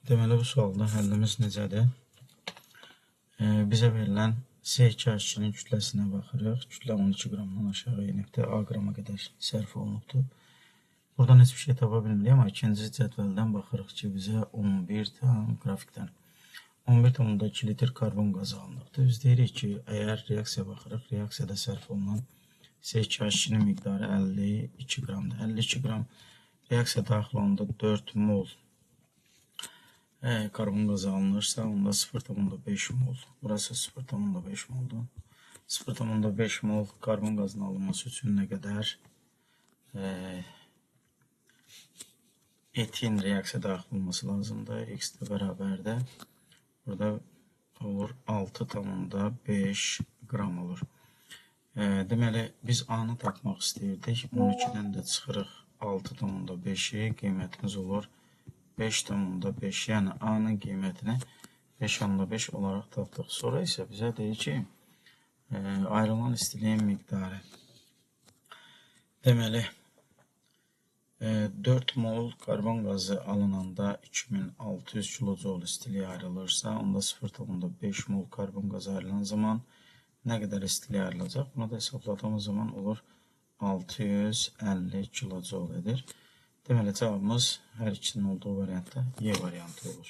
Deməli, bu sualda həllimiz necədir? Bizə verilən C2H2-nin kütləsinə baxırıq. Kütlə 12 qramdan aşağı enibdir, A qrama qədər sərf olunubdur. Buradan heç bir şey tapa bilmirik, amma ikinci cədvəldən baxırıq ki, bizə 11 tam qrafikdən 11,2 litr karbon qazı alınıbdır. Biz deyirik ki, əgər reaksiya baxırıq, reaksiyada sərf olunan C2H2-nin miqdarı 52 qramdır. 52 qram reaksiya daxil olanda 4 mol karbon qazı alınırsa, onda 0,5 mol, burası 0,5 moldur. 0,5 mol karbon qazının alınması üçün nə qədər etin reaksiya daxil olması lazımdır. X də bərabərdə burada olur 6,5 qram olur. Deməli, biz A-nı tapmaq istəyirdik. 12-dən də çıxırıq 6,5-i, qiymətimiz olur 5,5, yəni A-nın qiymətini 5,5 olaraq tapdıq. Sonra isə bizə deyir ki, ayrılan istiliyin miqdarı. Deməli, 4 mol karbon qazı alınanda 2600 kilojoule istilik ayrılırsa, onda 0,5 mol karbon qazı ayrılan zaman nə qədər istilik ayrılacaq? Bunu da hesabladığımız zaman olur 650 kilojoule edir. Deməli, cavabımız hər ikisinin olduğu variantda Y variantı olur.